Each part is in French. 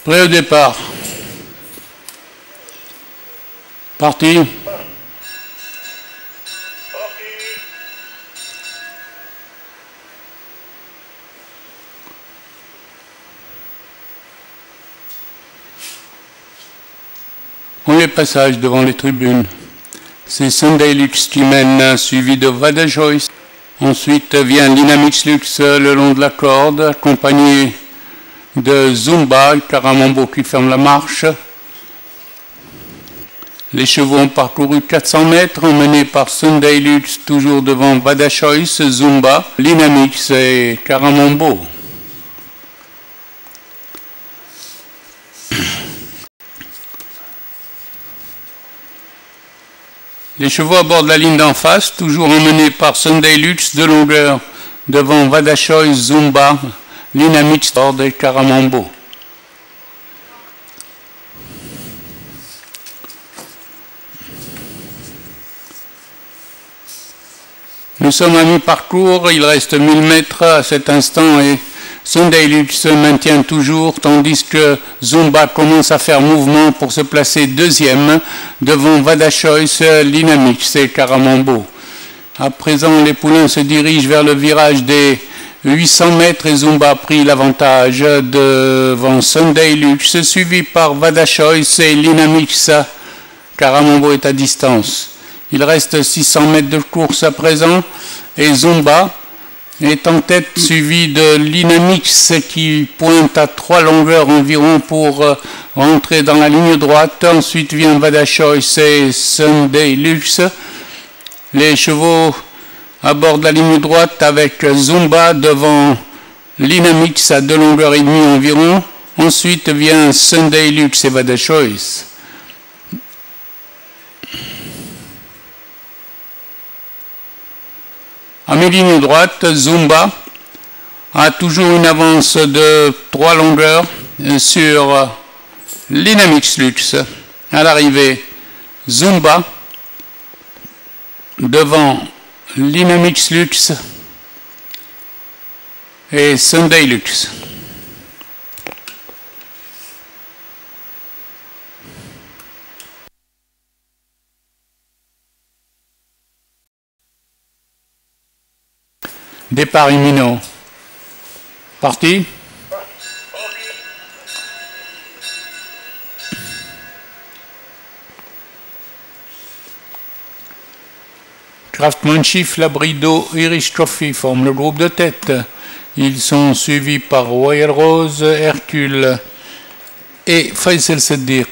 Prêt au départ. Parti. Premier passage devant les tribunes. C'est Sunday Lux qui mène, suivi de Vada Joyce. Ensuite vient Linamix Lux le long de la corde, accompagné de Zumba, Caramambo qui ferme la marche. Les chevaux ont parcouru 400 mètres, emmenés par Sunday Lux, toujours devant Vada Choice, Zumba, Linamix et Caramambo. Les chevaux abordent la ligne d'en face, toujours emmenés par Sunday Lux de longueur, devant Vada Choice, Zumba, Linamix et Caramambo. Nous sommes à mi-parcours, il reste 1000 mètres à cet instant et Sunday Lux se maintient toujours, tandis que Zumba commence à faire mouvement pour se placer deuxième devant Vada Choice, Linamix et Caramambo. À présent, les poulains se dirigent vers le virage des 800 mètres et Zumba a pris l'avantage devant Sunday Lux, suivi par Vada Choice et Linamix. Caramambo est à distance. Il reste 600 mètres de course à présent et Zumba est en tête, suivi de Linamix qui pointe à 3 longueurs environ pour rentrer dans la ligne droite. Ensuite vient Vada Choice et Sunday Lux. Les chevaux abordent la ligne droite avec Zumba devant Linamix à 2 longueurs et demie environ. Ensuite vient Sunday Lux et Vada Choice. À mi-ligne droite, Zumba a toujours une avance de 3 longueurs sur Linamix Lux. À l'arrivée, Zumba devant Linamix Lux et Sunday Lux. Départ imminent. Parti. Craftsmanship, Labrido, Irish Coffee forment le groupe de tête. Ils sont suivis par Royal Rose, Hercule et Faisal Seddiq.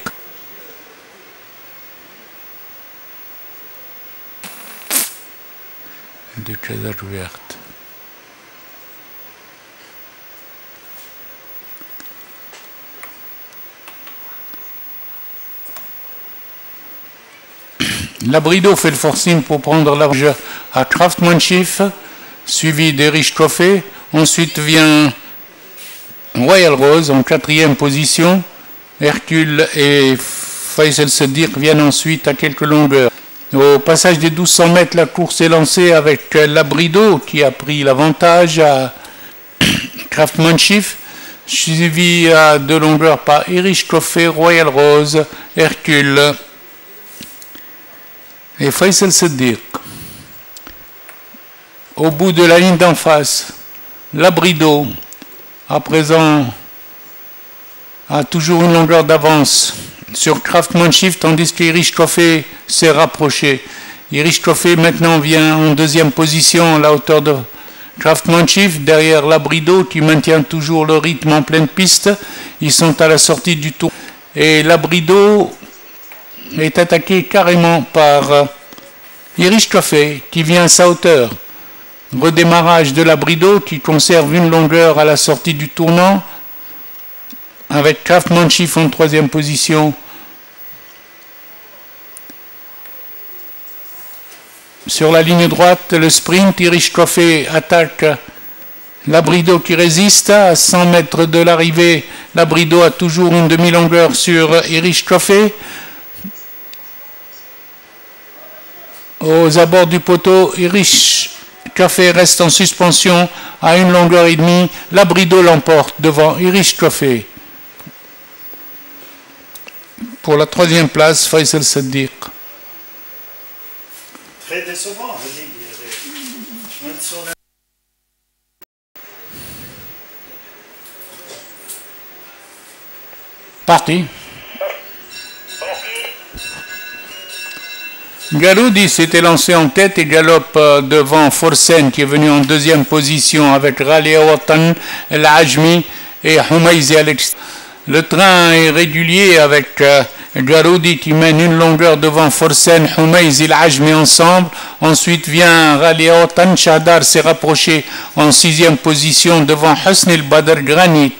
Deux cases ouvertes. Labrido fait le forcing pour prendre large à Craftsmanship, suivi d'Erish Coffee. Ensuite vient Royal Rose en 4e position. Hercule et Faisal Seddiq viennent ensuite à quelques longueurs. Au passage des 1200 mètres, la course est lancée avec Labrido qui a pris l'avantage à Craftsmanship, suivi à 2 longueurs par Irish Coffee, Royal Rose, Hercule et Faisal Seddiq. Au bout de la ligne d'en face, Labrido, à présent, a toujours une longueur d'avance sur Craftsmanship, tandis qu'Irish Coffee s'est rapproché. Irish Coffee maintenant vient en 2e position à la hauteur de Craftsmanship, derrière Labrido qui maintient toujours le rythme en pleine piste. Ils sont à la sortie du tour. Et Labrido est attaqué carrément par Irish Coffee qui vient à sa hauteur. Redémarrage de Labrido qui conserve une longueur à la sortie du tournant avec Craftsmanship en 3e position. Sur la ligne droite, le sprint, Irish Coffee attaque Labrido qui résiste. À 100 mètres de l'arrivée, Labrido a toujours une demi-longueur sur Irish Coffee. Aux abords du poteau, Irish Coffee reste en suspension à 1 longueur et demie. Labrido l'emporte devant Irish Coffee. Pour la troisième place, Faisal Saddiq. Très décevant, Parti. Garoudi s'était lancé en tête et galope devant Forsen qui est venu en deuxième position avec Ralia Watan, El Ajmi et Humayzi à l'extérieur. Le train est régulier avec Garoudi qui mène une longueur devant Forsen, Humayzi, El Ajmi ensemble. Ensuite vient Ralia Watan, Shahdar s'est rapproché en sixième position devant Husni El Badr Granit.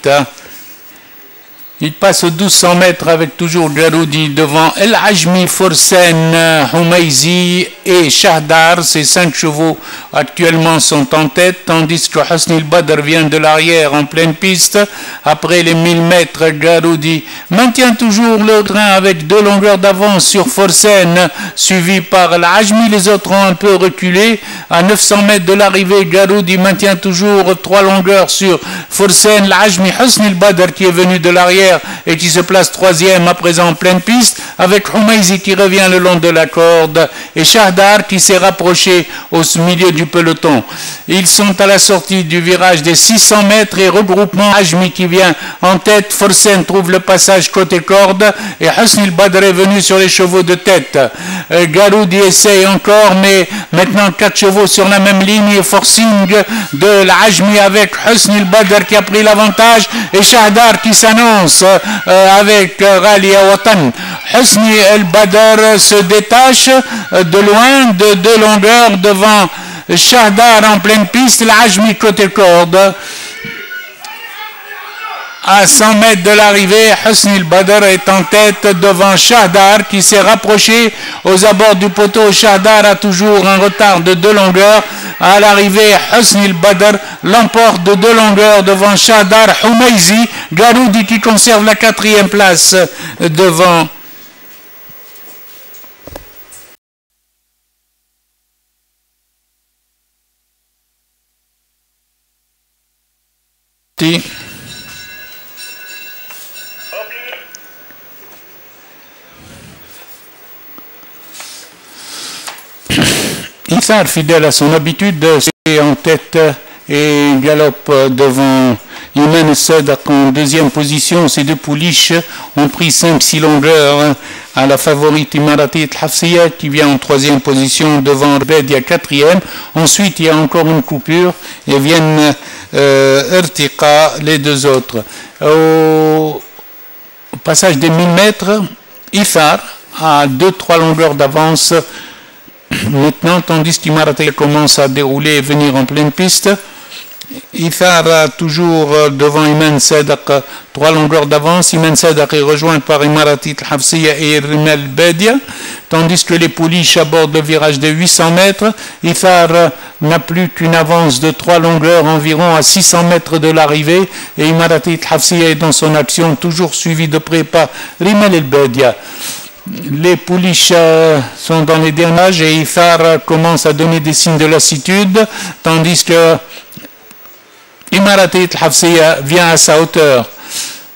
Il passe aux 1200 mètres avec toujours Garoudi devant El Ajmi, Forsen, Humayzi et Shahdar. Ces 5 chevaux actuellement sont en tête, tandis que Husni El Badr vient de l'arrière en pleine piste. Après les 1000 mètres, Garoudi maintient toujours le train avec 2 longueurs d'avance sur Forsen, suivi par El Ajmi. Les autres ont un peu reculé. À 900 mètres de l'arrivée, Garoudi maintient toujours 3 longueurs sur Forsen, El Ajmi, Husni El Badr qui est venu de l'arrière et qui se place troisième à présent en pleine piste, avec Humayzi qui revient le long de la corde et Shahdar qui s'est rapproché au milieu du peloton. Ils sont à la sortie du virage des 600 mètres et regroupement Ajmi qui vient en tête. Forsen trouve le passage côté corde et Husni El Badr est venu sur les chevaux de tête. Garoudi essaye encore, mais maintenant 4 chevaux sur la même ligne et forcing de l'Ajmi avec Husni El Badr qui a pris l'avantage et Shahdar qui s'annonce avec Ralia Watan. Husni El Badr se détache de loin de 2 longueurs devant Shahdar en pleine piste, l'Ajmi côté corde. À 100 mètres de l'arrivée, Husni El Badr est en tête devant Shahdar qui s'est rapproché aux abords du poteau. Shahdar a toujours un retard de 2 longueurs. À l'arrivée, Husni El Badr l'emporte de 2 longueurs devant Shahdar. Humayzi, Garoudi qui conserve la 4e place devant Ithar, fidèle à son habitude, est en tête et galope devant Iman Sadak en 2e position. Ces 2 pouliches ont pris 5-6 longueurs à la favorite Imarati El Hafsiya qui vient en 3e position devant Bedia 4e. Ensuite, il y a encore une coupure et viennent Irtiqa, les 2 autres. Au passage des 1000 mètres, Ithar a 2-3 longueurs d'avance maintenant, tandis qu'Imarati commence à dérouler et venir en pleine piste. Ithar toujours devant Iman Sadak, 3 longueurs d'avance. Iman Sadak est rejoint par Imarati El Hafsiya et Rimel Bedia, tandis que les pouliches abordent le virage de 800 mètres. Ithar n'a plus qu'une avance de 3 longueurs environ à 600 mètres de l'arrivée et Imarati El Hafsiya est dans son action, toujours suivi de près par Rimel El Bedia. Les pouliches sont dans les derniers et Ithar commence à donner des signes de lassitude, tandis que Imarati El Hafsiya vient à sa hauteur.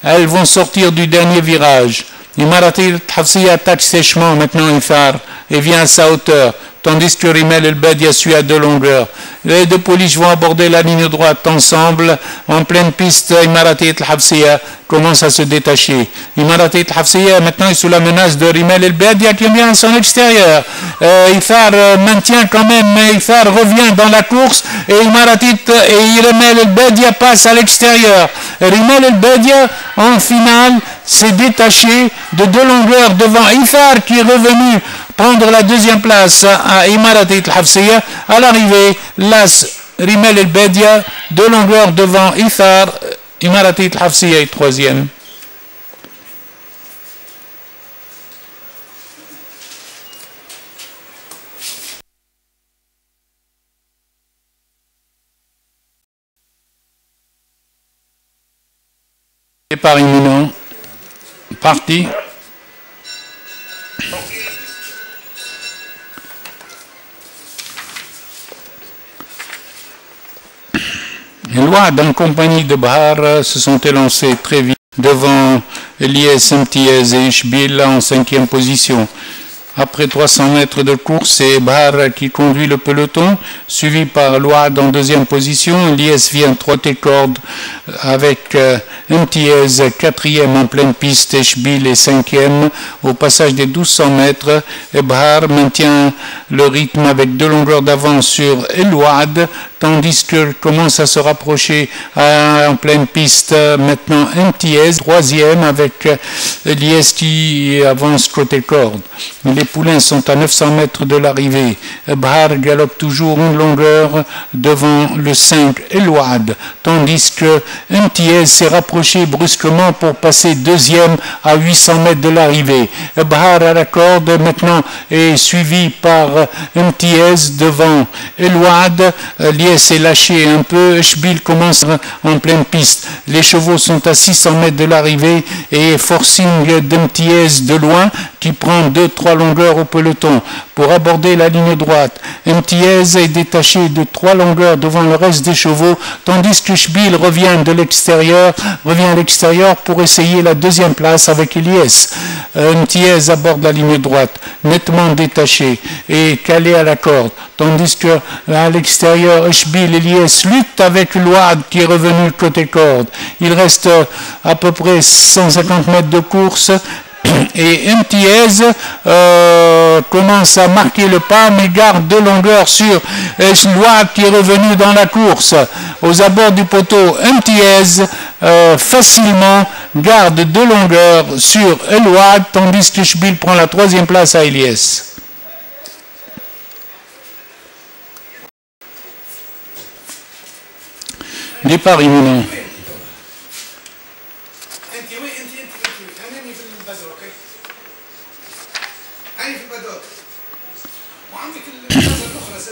Elles vont sortir du dernier virage. Imarati El Hafsiya attaque sèchement maintenant Ithar et vient à sa hauteur, tandis que Rimel El Bedia suit à 2 longueurs. Les 2 pouliches vont aborder la ligne droite ensemble. En pleine piste, Imarati El Hafsiya commence à se détacher. Imarati El Hafsiya maintenant est sous la menace de Rimel El Bedia qui vient à son extérieur. Ithar maintient quand même, mais Ithar revient dans la course et Rimel El Bedia passe à l'extérieur. Rimel El Bedia en finale s'est détaché de 2 longueurs devant Ithar qui est revenu prendre la 2e place à Imarati El Hafsiya. À l'arrivée, Rimel El Bedia, 2 longueurs devant Ithar. Imarati El Hafsiya est 3e. Départ imminent. Parti. Les Lois en compagnie de Bahar se sont élancés très vite devant Elias, Imtiaz et Ishbil en 5e position. Après 300 mètres de course, c'est Bahar qui conduit le peloton, suivi par Louad en 2e position. Elias vient trotter corde avec Imtiaz 4e en pleine piste, Ishbil est 5e au passage des 1200 mètres. Et Bahar maintient le rythme avec 2 longueurs d'avance sur Louad, tandis que commence à se rapprocher en pleine piste maintenant Imtiaz, 3e avec Elias qui avance côté corde. Les poulains sont à 900 mètres de l'arrivée. Bahar galope toujours une longueur devant le 5 Elouad, tandis que Imtiaz s'est rapproché brusquement pour passer 2e à 800 mètres de l'arrivée. Bahar à la corde maintenant est suivi par Imtiaz devant Elouad. Lies est lâché un peu. Ishbil commence en pleine piste. Les chevaux sont à 600 mètres de l'arrivée et forcing d'Imtiaz de loin qui prend 2-3 longueurs au peloton pour aborder la ligne droite. Imtiaz est détaché de 3 longueurs devant le reste des chevaux, tandis que Ishbil revient à l'extérieur pour essayer la 2e place avec Elias. Imtiaz aborde la ligne droite, nettement détaché et calé à la corde, tandis que à l'extérieur, Ishbil et Elias luttent avec Louad qui est revenu côté corde. Il reste à peu près 150 mètres de course. Et Imtiaz commence à marquer le pas, mais garde 2 longueurs sur Louad qui est revenu dans la course. Aux abords du poteau, Imtiaz facilement garde 2 longueurs sur Louad, tandis que Ishbil prend la 3e place à Elias. Départ imminent.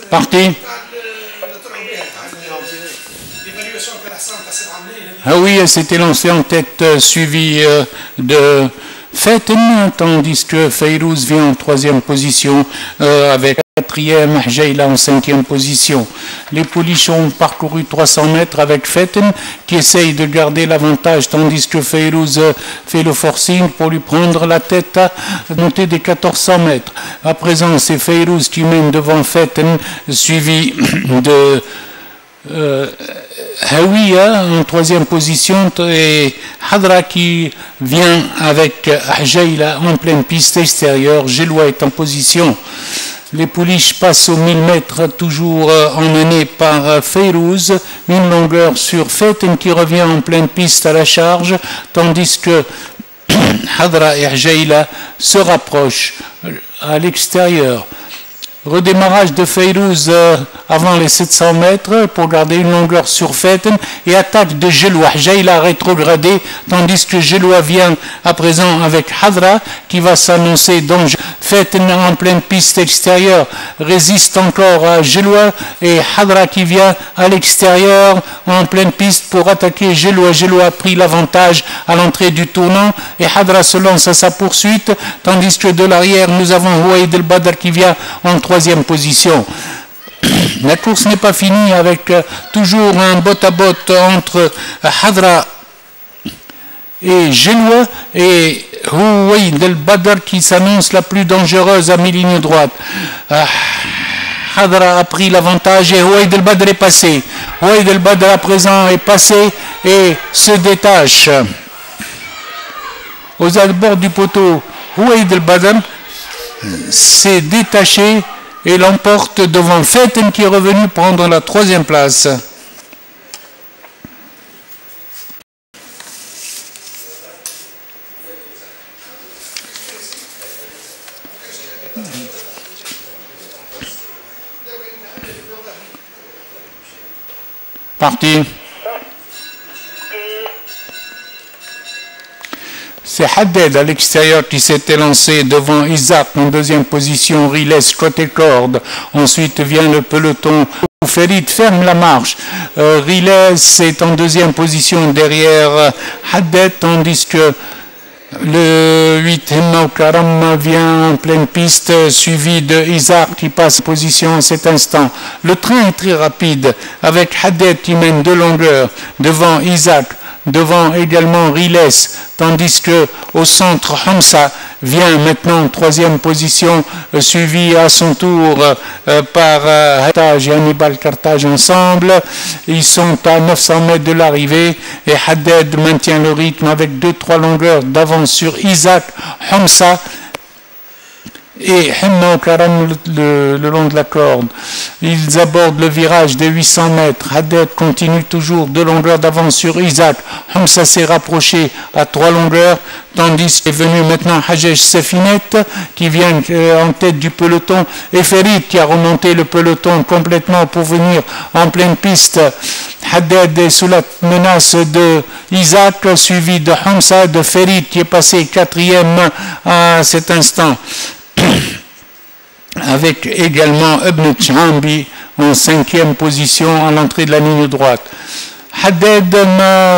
Parti. Ah oui, elle s'était lancée en tête, suivie de Faten, tandis que Fayrouz vient en 3e position avec 4e, Jaila en 5e position. Les pouliches ont parcouru 300 mètres avec Faten qui essaye de garder l'avantage, tandis que Fayrouz fait le forcing pour lui prendre la tête à monter des 1400 mètres. À présent, c'est Fayrouz qui mène devant Faten, suivi de Hawiya en 3e position et Hadra qui vient avec Jaila en pleine piste extérieure. Gelois est en position. Les pouliches passent aux 1000 mètres, toujours emmenés par Fayrouz, une longueur sur Faten qui revient en pleine piste à la charge, tandis que Hadra et Jaila se rapprochent à l'extérieur. Redémarrage de Fayrouz avant les 700 mètres pour garder une longueur sur Faten et attaque de Gelois. Jaila rétrogradé, tandis que Gelois vient à présent avec Hadra qui va s'annoncer dangereux. Faten en pleine piste extérieure résiste encore à Gelois et Hadra qui vient à l'extérieur en pleine piste pour attaquer Gelois. Gelois a pris l'avantage à l'entrée du tournant et Hadra se lance à sa poursuite, tandis que de l'arrière nous avons Ouaïd El Badr qui vient en 3e position. La course n'est pas finie avec toujours un bot-à-bot entre Hadra et Gelois et Ouaïd El Badr qui s'annonce la plus dangereuse à mi-ligne droite. Hadra a pris l'avantage et Ouaïd El Badr est passé. Ouaïd El Badr à présent est passé et se détache. Aux abords du poteau, Ouaïd El Badr s'est détaché et l'emporte devant Faten qui est revenu prendre la 3e place. Parti. C'est Haddad à l'extérieur qui s'était lancé devant Isaac en 2e position, Riles côté corde. Ensuite vient le peloton où Ferid ferme la marche. Riles est en 2e position derrière Haddad, tandis que le 8 Himma Karam vient en pleine piste, suivi de Isaac qui passe position à cet instant. Le train est très rapide avec Haddad qui mène 2 longueurs devant Isaac, devant également Riles, tandis que au centre, Hamza vient maintenant en troisième position, suivi à son tour par Carthage et Hannibal Carthage ensemble. Ils sont à 900 mètres de l'arrivée et Haddad maintient le rythme avec 2-3 longueurs d'avance sur Isaac, Hamza et Himma Karam le long de la corde. Ils abordent le virage des 800 mètres. Haddad continue toujours 2 longueurs d'avance sur Isaac. Hamza s'est rapproché à 3 longueurs, tandis qu'est venu maintenant Hajjaj Sefinet qui vient en tête du peloton et Ferid qui a remonté le peloton complètement pour venir en pleine piste. Haddad est sous la menace de Isaac, suivi de Hamza, de Ferid qui est passé 4e à cet instant, avec également Ibn Tchambi en 5e position à l'entrée de la ligne droite. Haddad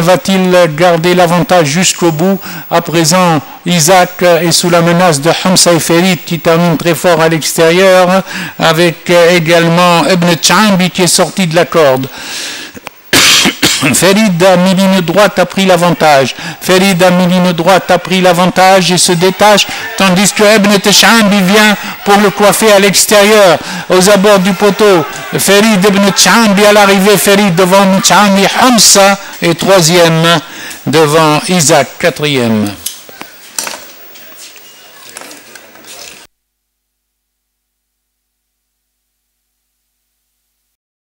va-t-il garder l'avantage jusqu'au bout? À présent, Isaac est sous la menace de Hamza et Ferid qui terminent très fort à l'extérieur, avec également Ibn Tchambi qui est sorti de la corde. Ferid à mi-ligne droite a pris l'avantage. Ferid à mi-ligne droite a pris l'avantage et se détache, tandis que Ibn Tchambi vient pour le coiffer à l'extérieur, aux abords du poteau. Ferid Ibn Tchambi à l'arrivée, Ferid devant Ibn Tchambi, Hamza est 3e devant Isaac 4e.